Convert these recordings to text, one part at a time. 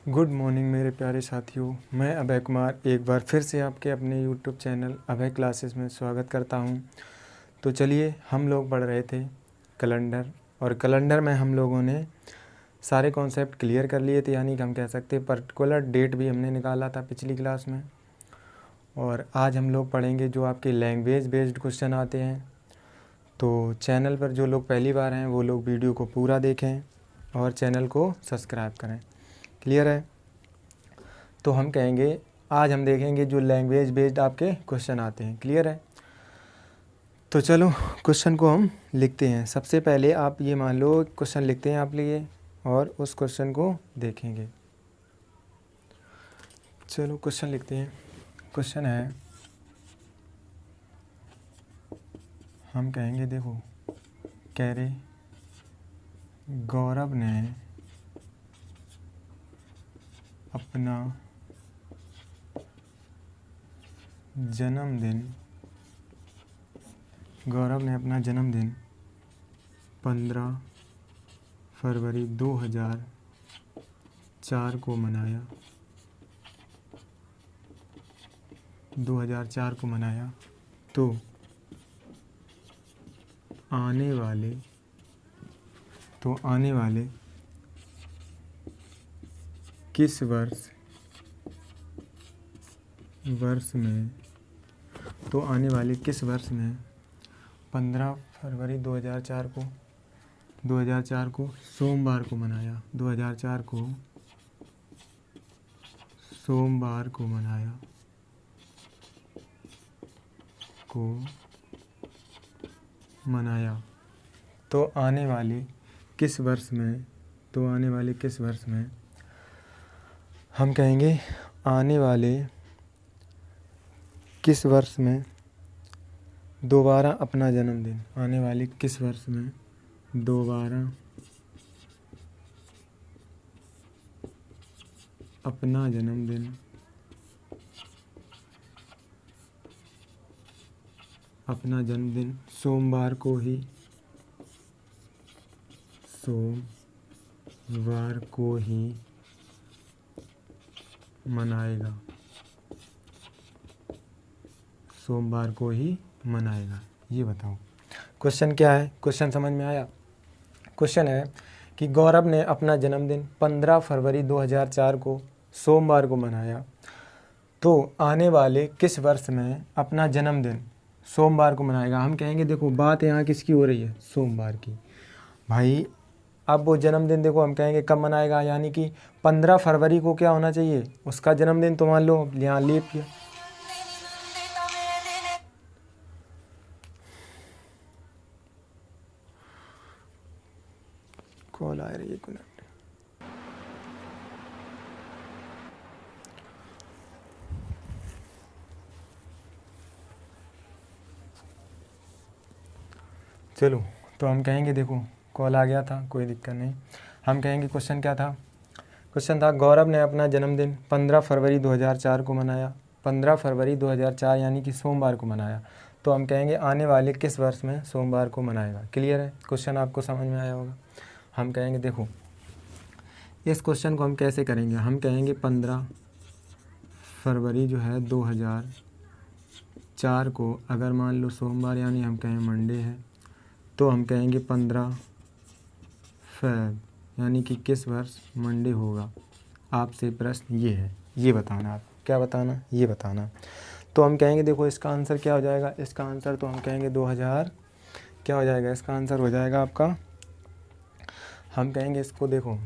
Good morning मेरे प्यारे साथियों, मैं अभय कुमार एक बार फिर से आपके अपने यूट्यूब चैनल अभय क्लासेस में स्वागत करता हूं। तो चलिए, हम लोग पढ़ रहे थे कैलेंडर, और कैलेंडर में हम लोगों ने सारे कॉन्सेप्ट क्लियर कर लिए थे, यानी कि हम कह सकते हैं पर्टिकुलर डेट भी हमने निकाला था पिछली क्लास में। और आज हम लोग पढ़ेंगे जो आपके लैंग्वेज बेस्ड क्वेश्चन आते हैं। तो चैनल पर जो लोग पहली बार हैं वो लोग वीडियो को पूरा देखें और चैनल को सब्सक्राइब करें। क्लियर है? तो हम कहेंगे आज हम देखेंगे जो लैंग्वेज बेस्ड आपके क्वेश्चन आते हैं। क्लियर है? तो चलो क्वेश्चन को हम लिखते हैं। सबसे पहले आप ये मान लो क्वेश्चन लिखते हैं आप लिए और उस क्वेश्चन को देखेंगे। चलो क्वेश्चन लिखते हैं। क्वेश्चन है, हम कहेंगे देखो, कह रहे गौरव ने अपना जन्मदिन 15 फरवरी 2004 को मनाया। तो आने वाले किस वर्ष में 15 फरवरी 2004 को सोमवार को मनाया। 2004 को सोमवार को मनाया। तो आने वाले किस वर्ष में हम कहेंगे आने वाले किस वर्ष में दोबारा अपना जन्मदिन, आने वाले किस वर्ष में दोबारा अपना जन्मदिन सोमवार को ही मनाएगा। ये बताओ क्वेश्चन क्या है। क्वेश्चन समझ में आया? क्वेश्चन है कि गौरव ने अपना जन्मदिन 15 फरवरी 2004 को सोमवार को मनाया। तो आने वाले किस वर्ष में अपना जन्मदिन सोमवार को मनाएगा। हम कहेंगे देखो बात यहाँ किसकी हो रही है, सोमवार की। भाई अब वो जन्मदिन देखो हम कहेंगे कब मनाएगा, यानी कि 15 फरवरी को क्या होना चाहिए, उसका जन्मदिन। तो मान लो यहाँ लीप ईयर, कॉल आ रही है, 1 मिनट। चलो तो हम कहेंगे देखो कॉल आ गया था, कोई दिक्कत नहीं। हम कहेंगे क्वेश्चन क्या था। क्वेश्चन था गौरव ने अपना जन्मदिन 15 फरवरी 2004 को मनाया। 15 फरवरी 2004 यानी कि सोमवार को मनाया। तो हम कहेंगे आने वाले किस वर्ष में सोमवार को मनाएगा। क्लियर है? क्वेश्चन आपको समझ में आया होगा। हम कहेंगे देखो इस क्वेश्चन को हम कैसे करेंगे। हम कहेंगे 15 फरवरी जो है 2004 को अगर मान लो सोमवार यानी हम कहें मंडे है, तो हम कहेंगे 15 फैब यानी कि किस वर्ष मंडे होगा। आपसे प्रश्न ये है, ये बताना। आप क्या बताना, ये बताना। तो हम कहेंगे देखो इसका आंसर क्या हो जाएगा। इसका आंसर तो हम कहेंगे 2000 क्या हो जाएगा, इसका आंसर हो जाएगा आपका, हम कहेंगे इसको देखो,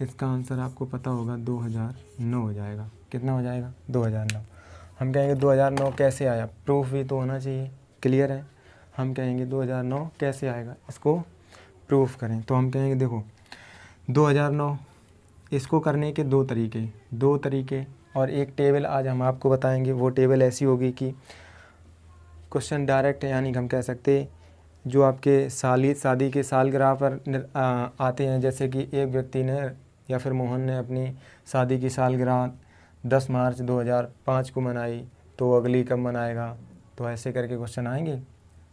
इसका आंसर आपको पता होगा 2009 हो जाएगा। कितना हो जाएगा? 2009। हम कहेंगे 2009 कैसे आया, प्रूफ भी तो होना चाहिए। क्लियर है? हम कहेंगे 2009 कैसे आएगा, इसको प्रूफ करें। तो हम कहेंगे देखो 2009, इसको करने के दो तरीके और एक टेबल आज हम आपको बताएंगे। वो टेबल ऐसी होगी कि क्वेश्चन डायरेक्ट है, यानी कि हम कह सकते हैं जो आपके शादी के सालगिरह पर आते हैं। जैसे कि एक व्यक्ति ने या फिर मोहन ने अपनी शादी की सालगिरह 10 मार्च 2005 को मनाई, तो अगली कब मनाएगा। तो ऐसे करके क्वेश्चन आएंगे।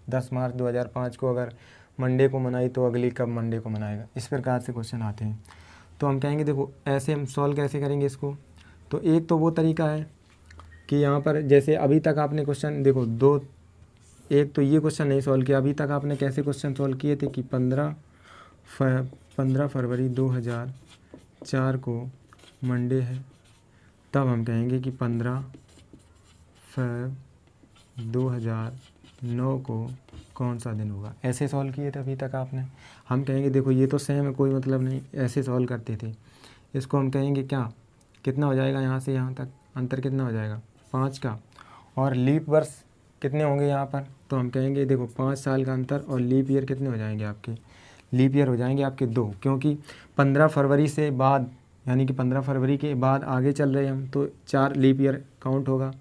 10 मार्च 2005 को अगर मंडे को मनाई तो अगली कब मंडे को मनाएगा। इस प्रकार से क्वेश्चन आते हैं। तो हम कहेंगे देखो ऐसे हम सॉल्व कैसे करेंगे इसको। तो एक तो वो तरीका है कि यहाँ पर जैसे अभी तक आपने क्वेश्चन देखो दो, एक तो ये क्वेश्चन नहीं सॉल्व किया, अभी तक आपने कैसे क्वेश्चन सॉल्व किए थे कि 15 फरवरी 2004 को मंडे है, तब हम कहेंगे कि 15 फरवरी 2009 को कौन सा दिन होगा। ऐसे सॉल्व किए थे अभी तक आपने। हम कहेंगे देखो ये तो सेम है, कोई मतलब नहीं, ऐसे सॉल्व करते थे। इसको हम कहेंगे क्या, कितना हो जाएगा यहाँ से यहाँ तक अंतर कितना हो जाएगा 5 का, और लीप वर्ष कितने होंगे यहाँ पर, तो हम कहेंगे देखो 5 साल का अंतर, और लीप ईयर कितने हो जाएंगे आपके, लीप ईयर हो जाएंगे आपके 2, क्योंकि 15 फरवरी से बाद यानी कि 15 फरवरी के बाद आगे चल रहे हैं हम, तो 4 लीप ईयर काउंट होगा।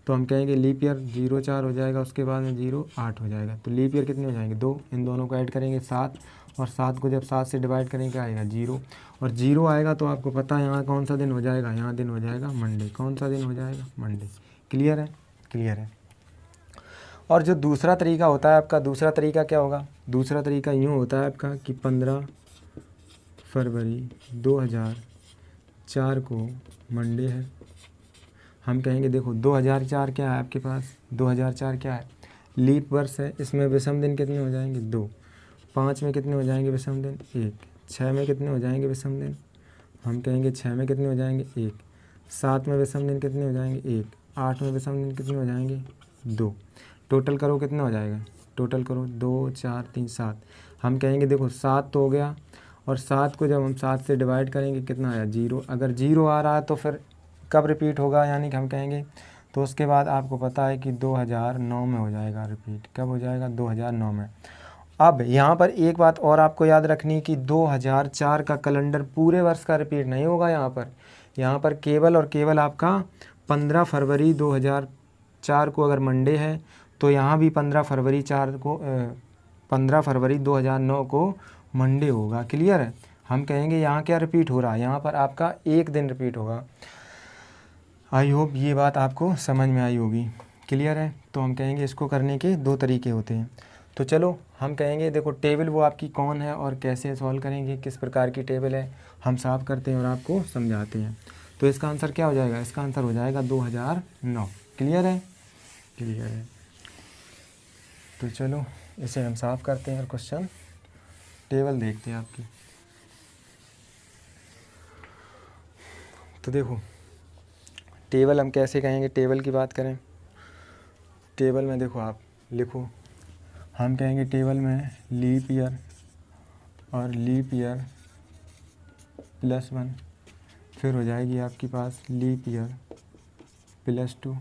तो हम कहेंगे लीप ईयर 0 4 हो जाएगा, उसके बाद में 0 8 हो जाएगा। तो लीप ईयर कितने हो जाएंगे 2, इन दोनों को ऐड करेंगे 7, और 7 को जब 7 से डिवाइड करेंगे क्या आएगा 0, और 0 आएगा तो आपको पता है यहाँ कौन सा दिन हो जाएगा, यहाँ दिन हो जाएगा मंडे। कौन सा दिन हो जाएगा मंडे। क्लियर है, क्लियर है। और जो दूसरा तरीका होता है आपका, दूसरा तरीका क्या होगा, दूसरा तरीका यूँ होता है आपका कि 15 फरवरी 2004 को मंडे है। हम कहेंगे देखो 2004 क्या है आपके पास, 2004 क्या है लीप वर्ष है, इसमें विषम दिन कितने हो जाएंगे 2, 5 में कितने हो जाएंगे विषम दिन 1, 6 में कितने हो जाएंगे विषम दिन, हम कहेंगे 6 में कितने हो जाएंगे 1, 7 में विषम दिन कितने हो जाएंगे 1, 8 में विषम दिन कितने हो जाएंगे 2। टोटल करो कितना हो जाएगा, टोटल करो 2 4 3 7। हम कहेंगे देखो 7 तो हो गया, और 7 को जब हम 7 से डिवाइड करेंगे कितना आया 0। अगर 0 आ रहा है तो फिर कब रिपीट होगा, यानी कि हम कहेंगे तो उसके बाद आपको पता है कि 2009 में हो जाएगा रिपीट। कब हो जाएगा 2009 में। अब यहाँ पर एक बात और आपको याद रखनी कि 2004 का कैलेंडर पूरे वर्ष का रिपीट नहीं होगा यहाँ पर केवल और केवल आपका 15 फरवरी 2004 को अगर मंडे है तो यहाँ भी 15 फरवरी 2009 को मंडे होगा। क्लियर है। हम कहेंगे यहाँ क्या रिपीट हो रहा है, यहाँ पर आपका एक दिन रिपीट होगा। आई होप ये बात आपको समझ में आई होगी। क्लियर है। तो हम कहेंगे इसको करने के 2 तरीके होते हैं। तो चलो हम कहेंगे देखो टेबल वो आपकी कौन है और कैसे सॉल्व करेंगे, किस प्रकार की टेबल है, हम साफ करते हैं और आपको समझाते हैं। तो इसका आंसर क्या हो जाएगा, इसका आंसर हो जाएगा 2009। क्लियर है, क्लियर है। तो चलो इसे हम साफ करते हैं और क्वेश्चन टेबल देखते हैं आपकी। तो देखो टेबल हम कैसे कहेंगे, टेबल की बात करें, टेबल में देखो आप लिखो, हम कहेंगे टेबल में लीप ईयर और लीप ईयर +1, फिर हो जाएगी आपके पास लीप ईयर +2,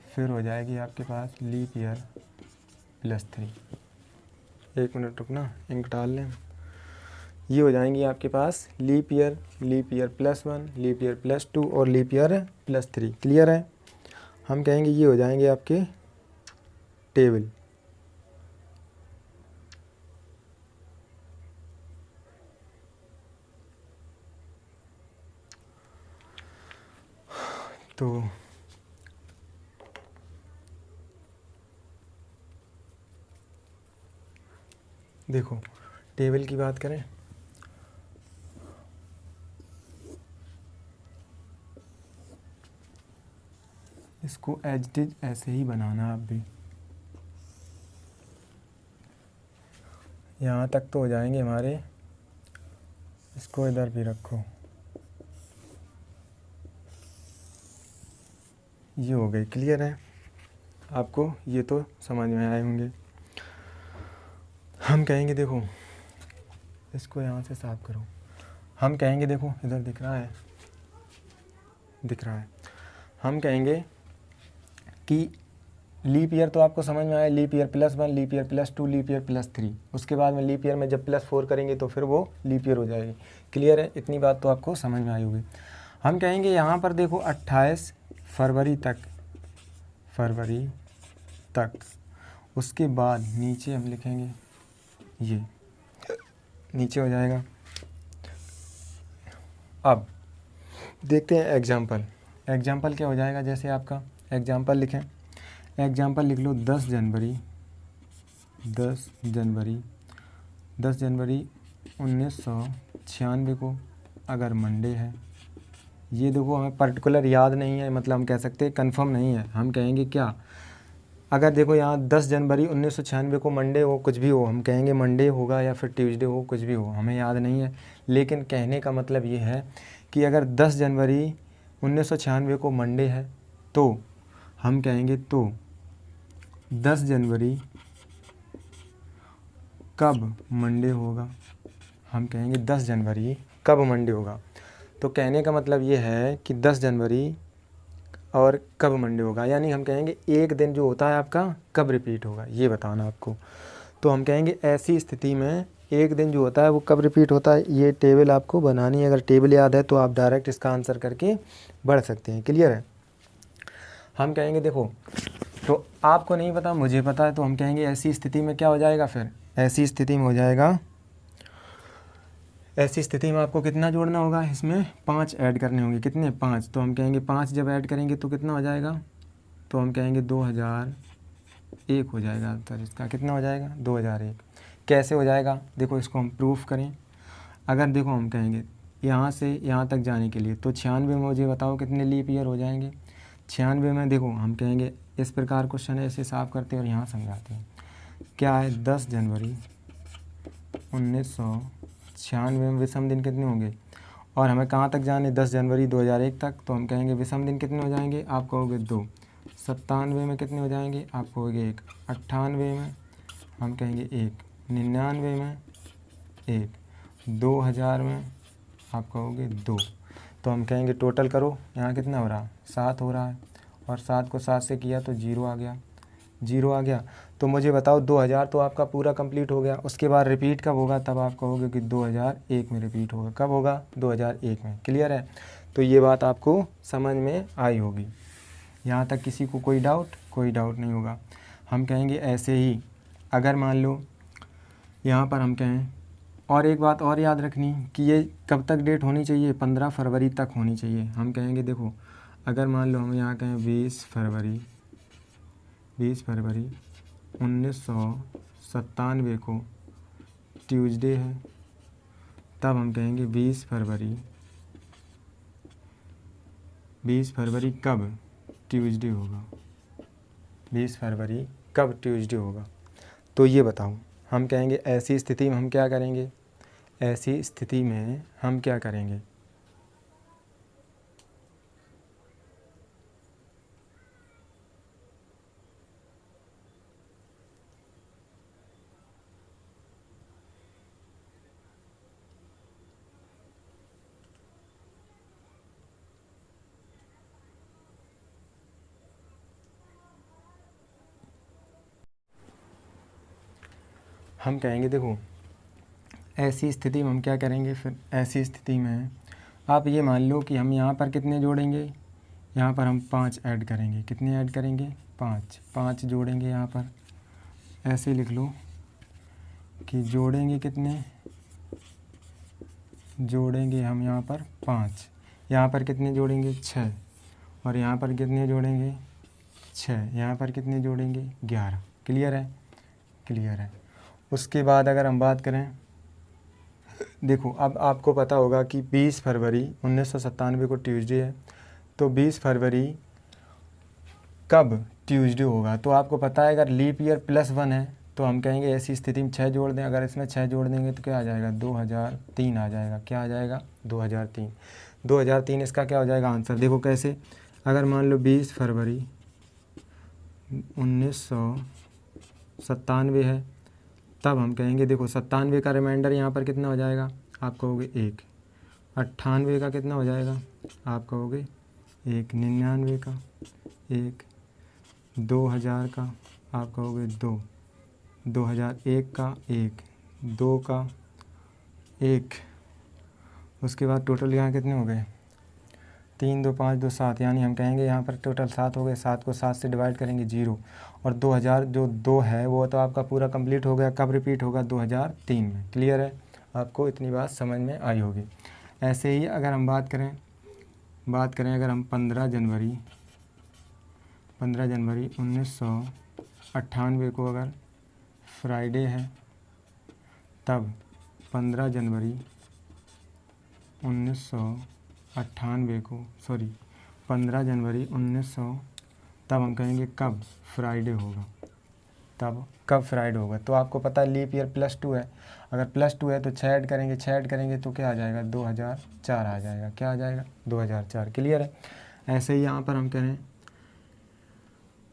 फिर हो जाएगी आपके पास लीप ईयर +3। 1 मिनट रुकना, इंक डाल लें। ये हो जाएंगी आपके पास लीप ईयर +1, लीप ईयर +2 और लीप ईयर +3। क्लियर है। हम कहेंगे ये हो जाएंगे आपके टेबल। तो देखो टेबल की बात करें, इसको एज इट इज ऐसे ही बनाना आप भी। यहाँ तक तो हो जाएंगे हमारे, इसको इधर भी रखो, ये हो गई। क्लियर है, आपको ये तो समझ में आए होंगे। हम कहेंगे देखो इसको यहाँ से साफ करो, हम कहेंगे देखो इधर दिख रहा है, दिख रहा है। हम कहेंगे कि लीप ईयर तो आपको समझ में आया, leap year +1, leap year +2, leap year +3। उसके बाद में लीप ईयर में जब +4 करेंगे तो फिर वो लीप ईयर हो जाएगी। क्लियर है, इतनी बात तो आपको समझ में आई होगी। हम कहेंगे यहाँ पर देखो 28 फरवरी तक, उसके बाद नीचे हम लिखेंगे, ये नीचे हो जाएगा। अब देखते हैं एग्जाम्पल। एग्जाम्पल क्या हो जाएगा, जैसे आपका एग्जाम्पल लिखें, एग्जाम्पल लिख लो 10 जनवरी 1996 को अगर मंडे है, ये देखो हमें पर्टिकुलर याद नहीं है, मतलब हम कह सकते हैं कन्फर्म नहीं है, हम कहेंगे क्या, अगर देखो यहाँ 10 जनवरी 1996 को मंडे हो, कुछ भी हो, हम कहेंगे मंडे होगा या फिर ट्यूसडे हो, कुछ भी हो, हमें याद नहीं है। लेकिन कहने का मतलब ये है कि अगर 10 जनवरी 1996 को मंडे है तो हम कहेंगे तो 10 जनवरी कब मंडे होगा, हम कहेंगे 10 जनवरी कब मंडे होगा। तो कहने का मतलब ये है कि 10 जनवरी और कब मंडे होगा, यानी हम कहेंगे एक दिन जो होता है आपका कब रिपीट होगा, ये बताना आपको। तो हम कहेंगे ऐसी स्थिति में एक दिन जो होता है वो कब रिपीट होता है, ये टेबल आपको बनानी है। अगर टेबल याद है तो आप डायरेक्ट इसका आंसर करके बढ़ सकते हैं। क्लियर है। हम कहेंगे देखो, तो आपको नहीं पता, मुझे पता है, तो हम कहेंगे ऐसी स्थिति में क्या हो जाएगा, फिर ऐसी स्थिति में हो जाएगा, ऐसी स्थिति में आपको कितना जोड़ना होगा, इसमें 5 ऐड करने होंगे। कितने, 5। तो हम कहेंगे 5 जब ऐड करेंगे तो कितना हो जाएगा, तो हम कहेंगे 2001 हो जाएगा आंसर इसका। कितना हो जाएगा, 2001। कैसे हो जाएगा, देखो इसको हम प्रूफ करें। अगर देखो हम कहेंगे यहाँ से यहाँ तक जाने के लिए, तो 96 में मुझे बताओ कितने लीप ईयर हो जाएंगे। 96 में देखो हम कहेंगे इस प्रकार क्वेश्चन है, इसे साफ करते हैं और यहाँ समझाते हैं। क्या है, 10 जनवरी 1996 में विषम दिन कितने होंगे, और हमें कहाँ तक जाने, 10 जनवरी 2001 तक। तो हम कहेंगे विषम दिन कितने हो जाएंगे, आप कहोगे 2। 97 में कितने हो जाएंगे, आप कहोगे 1। 98 में हम कहेंगे 1। 99 में 1। 2000 में आप कहोगे 2। तो हम कहेंगे टोटल करो, यहाँ कितना हो रहा, 7 हो रहा है, और 7 को 7 से किया तो 0 आ गया, 0 आ गया। तो मुझे बताओ 2000 तो आपका पूरा कंप्लीट हो गया, उसके बाद रिपीट कब होगा, तब आप कहोगे कि 2001 में रिपीट होगा। कब होगा, 2001 में। क्लियर है। तो ये बात आपको समझ में आई होगी। यहाँ तक किसी को कोई डाउट, कोई डाउट नहीं होगा। हम कहेंगे ऐसे ही, अगर मान लो यहाँ पर हम कहें, और एक बात और याद रखनी कि ये कब तक डेट होनी चाहिए, 15 फरवरी तक होनी चाहिए। हम कहेंगे देखो, अगर मान लो हम यहाँ कहें 20 फरवरी 1997 को ट्यूसडे है, तब हम कहेंगे 20 फरवरी कब ट्यूसडे होगा, 20 फरवरी कब ट्यूसडे होगा। तो ये बताओ, हम कहेंगे ऐसी स्थिति में हम क्या करेंगे, ऐसी स्थिति में हम क्या करेंगे, हम कहेंगे देखो ऐसी स्थिति में हम क्या करेंगे, फिर ऐसी स्थिति में आप ये मान लो कि हम यहाँ पर कितने जोड़ेंगे, यहाँ पर हम 5 ऐड करेंगे। कितने ऐड करेंगे, 5। 5 जोड़ेंगे, यहाँ पर ऐसे लिख लो कि जोड़ेंगे कितने, जोड़ेंगे हम यहाँ पर 5, यहाँ पर कितने जोड़ेंगे, 6, और यहाँ पर कितने जोड़ेंगे, 6, यहाँ पर कितने जोड़ेंगे, 11। क्लियर है, क्लियर है। उसके बाद अगर हम बात करें, देखो अब आपको पता होगा कि 20 फरवरी 1997 को ट्यूसडे है, तो 20 फरवरी कब ट्यूसडे होगा। तो आपको पता है अगर लीप ईयर +1 है तो हम कहेंगे ऐसी स्थिति में 6 जोड़ दें। अगर इसमें 6 जोड़ देंगे तो क्या आ जाएगा, 2003 आ जाएगा। क्या आ जाएगा, 2003। 2003 इसका क्या हो जाएगा आंसर। देखो कैसे, अगर मान लो 20 फरवरी 1997 है, तब हम कहेंगे देखो 97 का रिमाइंडर यहाँ पर कितना हो जाएगा, आप कहोगे 1। 98 का कितना हो जाएगा, आप कहोगे 1। 99 का 1। 2000 का आप कहोगे 2। 2001 का 1। 2 का 1। उसके बाद टोटल यहाँ कितने हो गए, 3 2 5 2 7, यानी हम कहेंगे यहाँ पर टोटल 7 हो गए। 7 को 7 से डिवाइड करेंगे 0, और 2000 जो 2 है वो तो आपका पूरा कंप्लीट हो गया। कब रिपीट होगा, 2003 में। क्लियर है, आपको इतनी बात समझ में आई होगी। ऐसे ही अगर हम बात करें अगर हम 15 जनवरी 1998 को अगर फ्राइडे है, तब 15 जनवरी 1998 को, सॉरी 15 जनवरी 1900, तब हम कहेंगे कब फ्राइडे होगा, तब कब फ्राइडे होगा। तो आपको पता है लीप ईयर +2 है, अगर +2 है तो 6 ऐड करेंगे, 6 ऐड करेंगे तो क्या आ जाएगा 2004 आ जाएगा, क्या आ जाएगा 2004। क्लियर है। ऐसे ही यहाँ पर हम करें,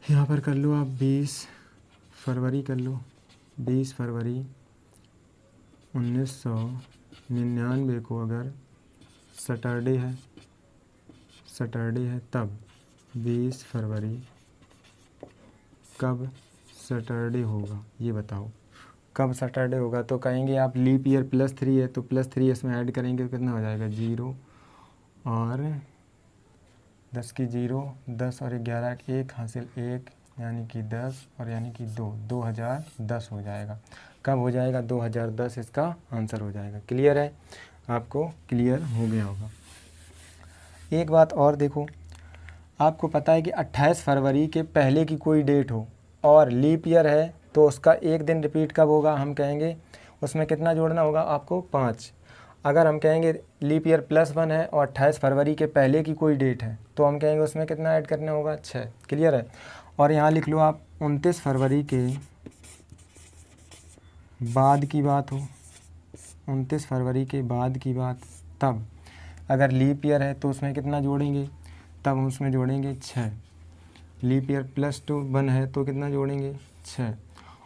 यहाँ पर कर लो आप 20 फरवरी कर लो, 20 फरवरी 1999 को अगर सैटरडे है तब 20 फरवरी कब सैटरडे होगा, ये बताओ कब सैटरडे होगा। तो कहेंगे आप लीप ईयर +3 है तो +3 इसमें ऐड करेंगे तो कितना हो जाएगा 0 और 10 की 0, 10 और 11 1 हासिल 1 यानी कि 10 और यानी कि 2, 2010 हो जाएगा। कब हो जाएगा 2010 इसका आंसर हो जाएगा। क्लियर है, आपको क्लियर हो गया होगा। एक बात और देखो, आपको पता है कि 28 फरवरी के पहले की कोई डेट हो और लीप ईयर है तो उसका एक दिन रिपीट कब होगा, हम कहेंगे उसमें कितना जोड़ना होगा आपको 5। अगर हम कहेंगे लीप ईयर +1 है और 28 फरवरी के पहले की कोई डेट है तो हम कहेंगे उसमें कितना ऐड करना होगा 6। क्लियर है। और यहाँ लिख लो आप 29 फरवरी के बाद की बात हो, 29 फरवरी के बाद की बात, तब अगर लीप ईयर है तो उसमें कितना जोड़ेंगे, तब हम उसमें जोड़ेंगे 6। लीप ईयर +1 है तो कितना जोड़ेंगे 6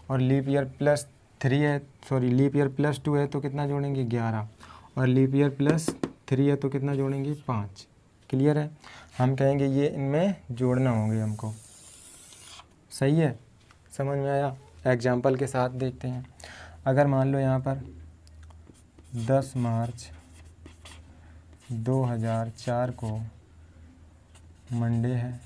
और लीप ईयर +3 है, सॉरी लीप ईयर +2 है तो कितना जोड़ेंगे 11 और लीप ईयर +3 है तो कितना जोड़ेंगे 5। क्लियर है। हम कहेंगे ये इनमें जोड़ना होंगे हमको। सही है, समझ में आया। एग्जाम्पल के साथ देखते हैं। अगर मान लो यहाँ पर 10 मार्च 2004 को मंडे है।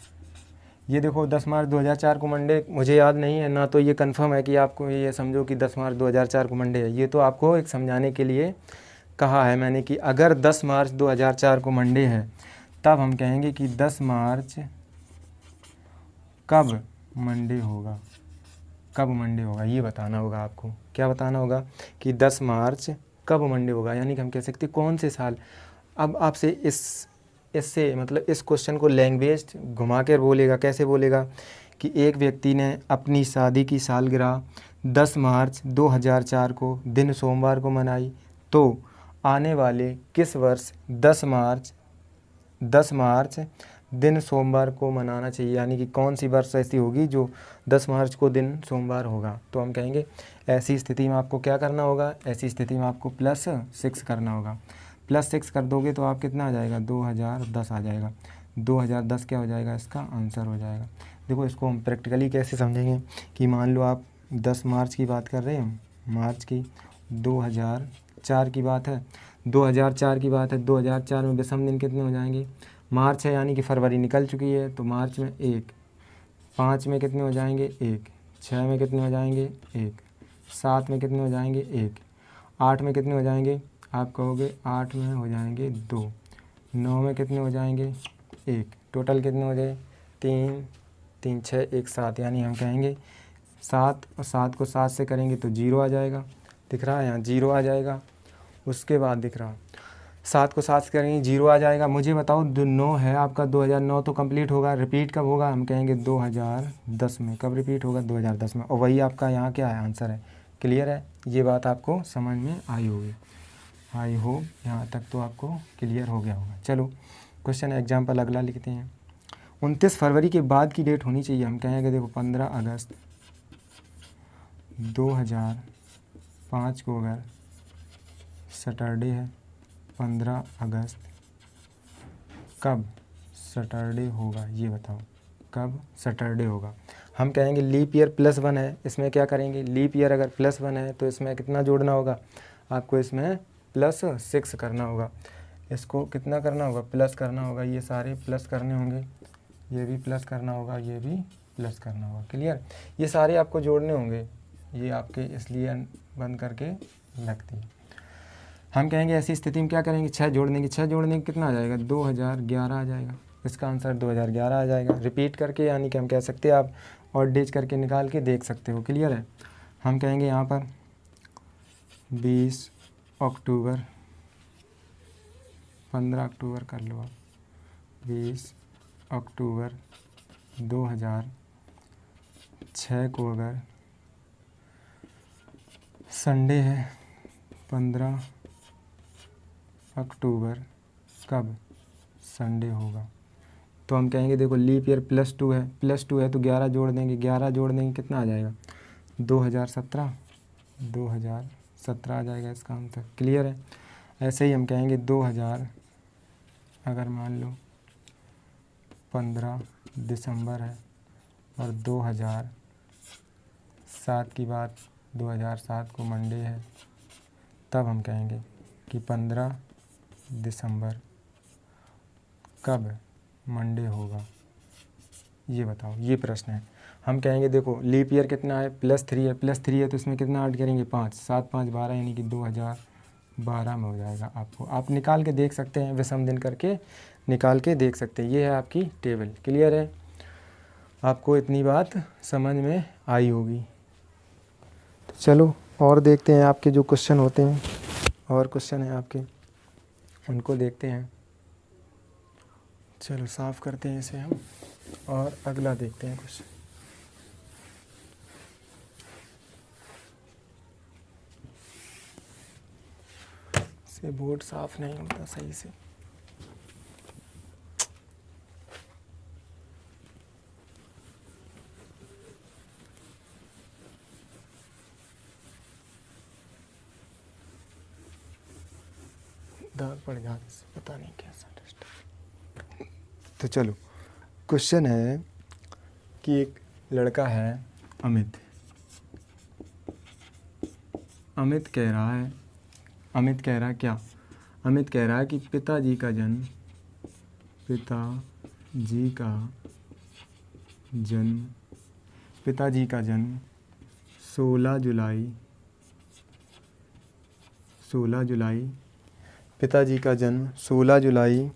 ये देखो 10 मार्च 2004 को मंडे मुझे याद नहीं है ना, तो ये कंफर्म है कि आपको ये समझो कि 10 मार्च 2004 को मंडे है। ये तो आपको एक समझाने के लिए कहा है मैंने कि अगर 10 मार्च 2004 को मंडे है तब हम कहेंगे कि 10 मार्च कब मंडे होगा, कब मंडे होगा ये बताना होगा आपको। क्या बताना होगा कि 10 मार्च कब मंडे होगा, यानी कि हम कह सकते कौन से साल। अब आपसे इससे मतलब इस क्वेश्चन को लैंग्वेज घुमा कर बोलेगा। कैसे बोलेगा कि एक व्यक्ति ने अपनी शादी की सालगिरह 10 मार्च 2004 को दिन सोमवार को मनाई, तो आने वाले किस वर्ष 10 मार्च दिन सोमवार को मनाना चाहिए, यानी कि कौन सी वर्ष ऐसी होगी जो 10 मार्च को दिन सोमवार होगा। तो हम कहेंगे ऐसी स्थिति में आपको क्या करना होगा, ऐसी स्थिति में आपको +6 करना होगा। +6 कर दोगे तो आप कितना आ जाएगा 2010 आ जाएगा। 2010 क्या हो जाएगा, इसका आंसर हो जाएगा। देखो इसको हम प्रैक्टिकली कैसे समझेंगे कि मान लो आप 10 मार्च की बात कर रहे हैं, मार्च की 2004 की बात है, 2004 की बात है। 2004 में विषम दिन कितने हो जाएंगे, मार्च है यानी कि फरवरी निकल चुकी है तो मार्च में 1, 5 में कितने हो जाएंगे 1, 6 में कितने हो जाएंगे 1, 7 में कितने हो जाएंगे 1, 8 में कितने हो जाएंगे, आप कहोगे 8 में हो जाएंगे 2, 9 में कितने हो जाएंगे 1, टोटल कितने हो जाए 3, 3 6 1 7, यानी हम कहेंगे 7 और 7 को 7 से करेंगे तो 0 आ जाएगा। दिख रहा है यहाँ 0 आ जाएगा। उसके बाद दिख रहा 7 को 7 से करेंगे 0 आ जाएगा। मुझे बताओ 9 है आपका, 2009 तो कंप्लीट होगा, रिपीट कब होगा, हम कहेंगे 2010 में। कब रिपीट होगा 2010 में, और वही आपका यहाँ क्या है आंसर है। क्लियर है, ये बात आपको समझ में आई होगी। आई होप यहाँ तक तो आपको क्लियर हो गया होगा। चलो क्वेश्चन एग्जाम्पल अगला लिखते हैं। 29 फरवरी के बाद की डेट होनी चाहिए। हम कहेंगे देखो 15 अगस्त 2005 को अगर सैटरडे है, 15 अगस्त कब सैटरडे होगा ये बताओ, कब सैटरडे होगा। हम कहेंगे लीप ईयर +1 है, इसमें क्या करेंगे, लीप ईयर अगर +1 है तो इसमें कितना जोड़ना होगा आपको, इसमें +6 करना होगा। इसको कितना करना होगा, प्लस करना होगा। ये सारे प्लस करने होंगे, ये भी प्लस करना होगा, ये भी प्लस करना होगा। क्लियर, ये सारे आपको जोड़ने होंगे। ये आपके इसलिए बंद करके लगती है। हम कहेंगे ऐसी स्थिति में क्या करेंगे, 6 जोड़ देंगे। 6 जोड़ने के कितना आ जाएगा 2011 आ जाएगा। इसका आंसर 2011 आ जाएगा। रिपीट करके यानी कि हम कह सकते हैं आप और डेज करके निकाल के देख सकते हो। क्लियर है। हम कहेंगे यहाँ पर 20 अक्टूबर 15 अक्टूबर कर लो आप, 20 अक्टूबर 2006 को अगर संडे है, 15 अक्टूबर कब संडे होगा, तो हम कहेंगे देखो लीप ईयर +2 है, +2 है तो 11 जोड़ देंगे, 11 जोड़ देंगे कितना आ जाएगा 2017 आ जाएगा इसका आंसर। क्लियर है। ऐसे ही हम कहेंगे 2000 अगर मान लो 15 दिसंबर है और 2007 की बात, 2007 को मंडे है, तब हम कहेंगे कि 15 दिसंबर कब मंडे होगा, ये बताओ। ये प्रश्न है। हम कहेंगे देखो लीप ईयर कितना है, +3 है तो इसमें कितना ऐड करेंगे 5, 7 5 12 यानी कि 2012 में हो जाएगा। आपको आप निकाल के देख सकते हैं, विषम दिन करके निकाल के देख सकते हैं। ये है आपकी टेबल। क्लियर है। आपको इतनी बात समझ में आई होगी। तो चलो और देखते हैं आपके जो क्वेश्चन होते हैं, और क्वेश्चन हैं आपके, उनको देखते हैं। चलो साफ़ करते हैं इसे हम और अगला देखते हैं क्वेश्चन। से बोर्ड साफ नहीं होता सही से। दाग पड़ जाने से पता नहीं कैसा टेस्ट। तो चलो क्वेश्चन है कि एक लड़का है अमित कह रहा है क्या, अमित कह रहा है कि पिताजी का जन्म 16 जुलाई, पिताजी का जन्म 16 जुलाई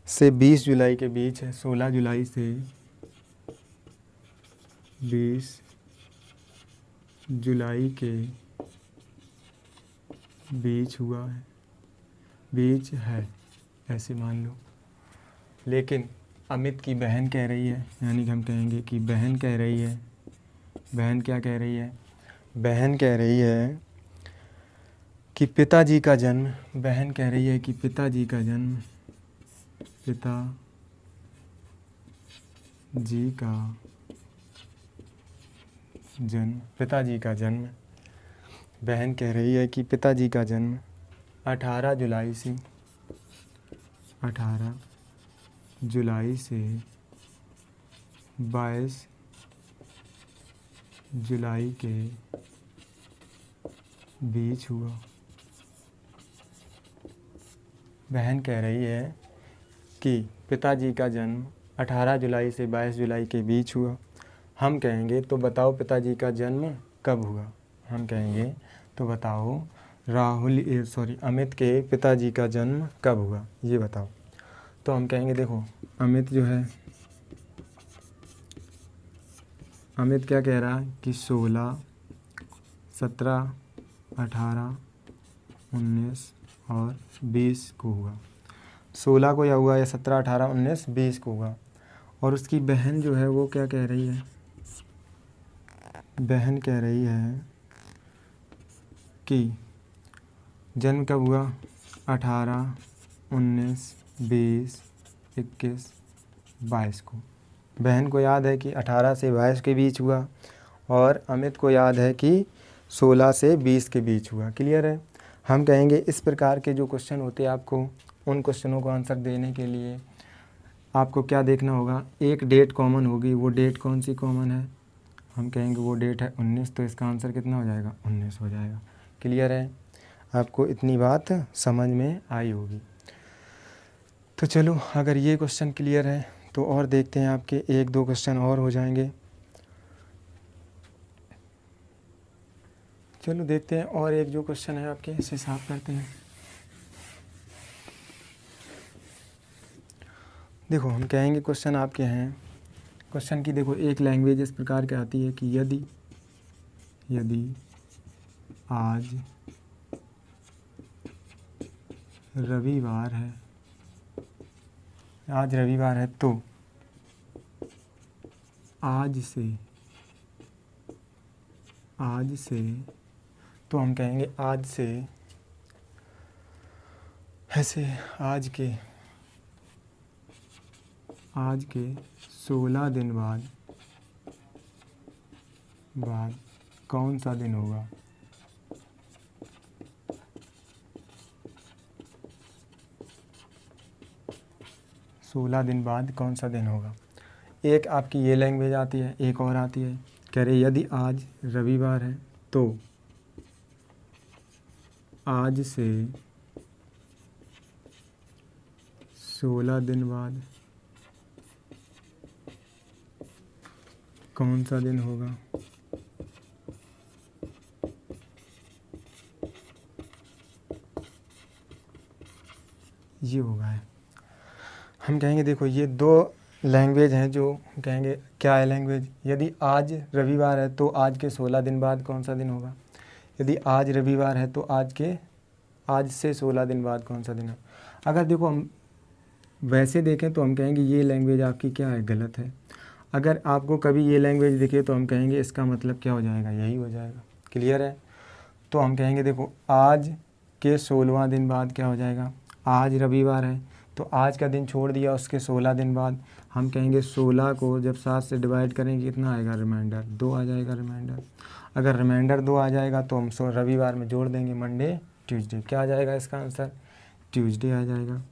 से 20 जुलाई के बीच है। 16 जुलाई से 20 जुलाई के बीच हुआ है, बीच है ऐसे मान लो। लेकिन अमित की बहन कह रही है, यानी कि हम कहेंगे कि बहन कह रही है, बहन क्या कह रही है, बहन कह रही है कि पिताजी का जन्म, बहन कह रही है कि पिताजी का जन्म, पिताजी का जन्म, बहन कह रही है कि पिताजी का जन्म 18 जुलाई से 22 जुलाई के बीच हुआ। बहन कह रही है कि पिताजी का जन्म 18 जुलाई से 22 जुलाई के बीच हुआ। हम कहेंगे तो बताओ पिताजी का जन्म कब हुआ। हम कहेंगे तो बताओ अमित के पिताजी का जन्म कब हुआ, ये बताओ। तो हम कहेंगे देखो अमित जो है, अमित क्या कह रहा है कि 16, 17, 18, 19 और 20 को हुआ। 16 को या हुआ या 17, 18, 19, 20 को हुआ। और उसकी बहन जो है वो क्या कह रही है, बहन कह रही है कि जन्म कब हुआ 18, 19, 20, 21, 22 को। बहन को याद है कि 18 से 22 के बीच हुआ और अमित को याद है कि 16 से 20 के बीच हुआ। क्लियर है। हम कहेंगे इस प्रकार के जो क्वेश्चन होते हैं, आपको उन क्वेश्चनों को आंसर देने के लिए आपको क्या देखना होगा, एक डेट कॉमन होगी। वो डेट कौन सी कॉमन है, हम कहेंगे वो डेट है 19, तो इसका आंसर कितना हो जाएगा 19 हो जाएगा। क्लियर है। आपको इतनी बात समझ में आई होगी। तो चलो अगर ये क्वेश्चन क्लियर है तो और देखते हैं, आपके 1-2 क्वेश्चन और हो जाएंगे। चलो देखते हैं और एक जो क्वेश्चन है आपके, इसे साफ करते हैं। देखो हम कहेंगे क्वेश्चन आपके हैं, क्वेश्चन की देखो एक लैंग्वेज इस प्रकार की आती है कि यदि आज रविवार है, आज रविवार है तो आज से तो हम कहेंगे आज से, ऐसे आज के 16 दिन बाद कौन सा दिन होगा। सोलह दिन बाद कौन सा दिन होगा। एक आपकी ये लैंग्वेज आती है, एक और आती है, कह रहे यदि आज रविवार है तो आज से 16 दिन बाद कौन सा दिन होगा। ये होगा है। हम कहेंगे देखो ये दो लैंग्वेज हैं जो कहेंगे क्या है लैंग्वेज। यदि आज रविवार है तो आज के 16 दिन बाद कौन सा दिन होगा। यदि आज रविवार है तो आज से 16 दिन बाद कौन सा दिन है। अगर देखो हम वैसे देखें तो हम कहेंगे ये लैंग्वेज आपकी क्या है, गलत है। अगर आपको कभी ये लैंग्वेज दिखे तो हम कहेंगे इसका मतलब क्या हो जाएगा, यही हो जाएगा। क्लियर है। तो हम कहेंगे देखो आज के 16वां दिन बाद क्या हो जाएगा। आज रविवार है तो आज का दिन छोड़ दिया, उसके 16 दिन बाद हम कहेंगे 16 को जब 7 से डिवाइड करेंगे कितना आएगा, रिमाइंडर 2 आ जाएगा रिमाइंडर। अगर रिमाइंडर 2 आ जाएगा तो हम रविवार में जोड़ देंगे मंडे ट्यूसडे। क्या आ जाएगा इसका आंसर, ट्यूसडे आ जाएगा।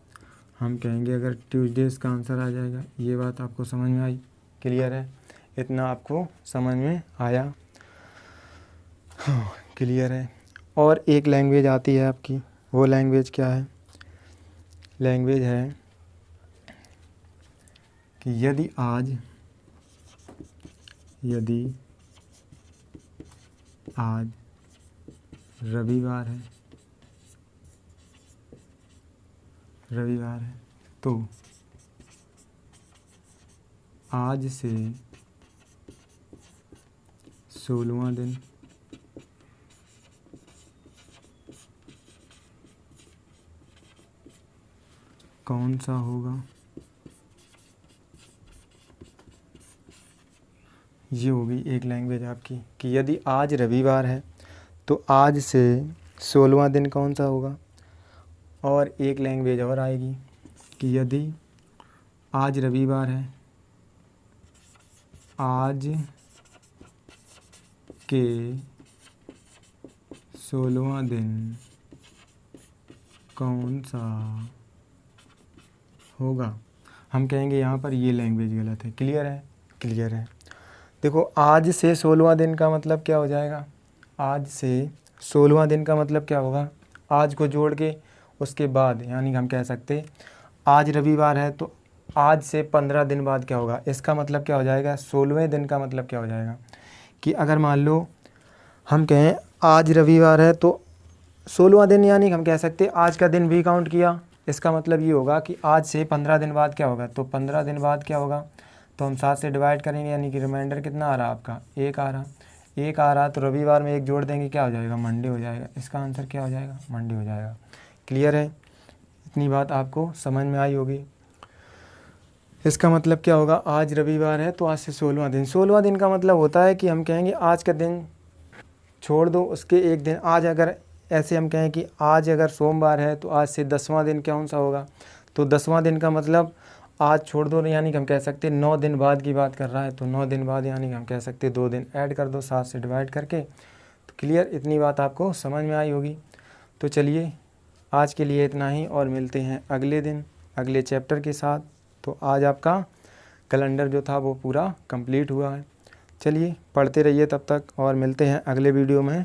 हम कहेंगे अगर ट्यूसडे इसका आंसर आ जाएगा। ये बात आपको समझ में आई, क्लियर है। इतना आपको समझ में आया, हाँ क्लियर है। और एक लैंग्वेज आती है आपकी, वो लैंग्वेज क्या है, लैंग्वेज है कि यदि आज रविवार है तो आज से 16वां दिन कौन सा होगा। ये होगी एक लैंग्वेज आपकी कि यदि आज रविवार है तो आज से 16वां दिन कौन सा होगा। और एक लैंग्वेज और आएगी कि यदि आज रविवार है, आज के 16वां दिन कौन सा होगा। हम कहेंगे यहाँ पर ये लैंग्वेज गलत है। क्लियर है, क्लियर है। देखो आज से 16वां दिन का मतलब क्या हो जाएगा, आज से 16वां दिन का मतलब क्या होगा, आज को जोड़ के उसके बाद, यानी हम कह सकते आज रविवार है तो आज से 15 दिन बाद क्या होगा। इसका मतलब क्या हो जाएगा, 16वें दिन का मतलब क्या हो जाएगा कि अगर मान लो हम कहें आज रविवार है तो 16वां दिन, यानी हम कह सकते आज का दिन भी काउंट किया। इसका मतलब ये होगा कि आज से 15 दिन बाद क्या होगा, तो 15 दिन बाद क्या होगा, तो हम 7 से डिवाइड करेंगे, यानी कि रिमाइंडर कितना आ रहा आपका, 1 आ रहा। तो रविवार में 1 जोड़ देंगे, क्या हो जाएगा, मंडे हो जाएगा। इसका आंसर क्या हो जाएगा, मंडे हो जाएगा। क्लियर है, इतनी बात आपको समझ में आई होगी। इसका मतलब क्या होगा, आज रविवार है तो आज से 16वां दिन। 16वां दिन का मतलब होता है कि हम कहेंगे आज का दिन छोड़ दो, उसके एक दिन आज, अगर ऐसे हम कहें कि आज अगर सोमवार है तो आज से 10वां दिन कौन सा होगा, तो 10वां दिन का मतलब आज छोड़ दो, यानी कि हम कह सकते 9 दिन बाद की बात कर रहा है तो 9 दिन बाद, यानी कि हम कह सकते 2 दिन ऐड कर दो 7 से डिवाइड करके। तो क्लियर, इतनी बात आपको समझ में आई होगी। तो चलिए आज के लिए इतना ही, और मिलते हैं अगले दिन अगले चैप्टर के साथ। तो आज आपका कैलेंडर जो था वो पूरा कंप्लीट हुआ है। चलिए पढ़ते रहिए तब तक, और मिलते हैं अगले वीडियो में।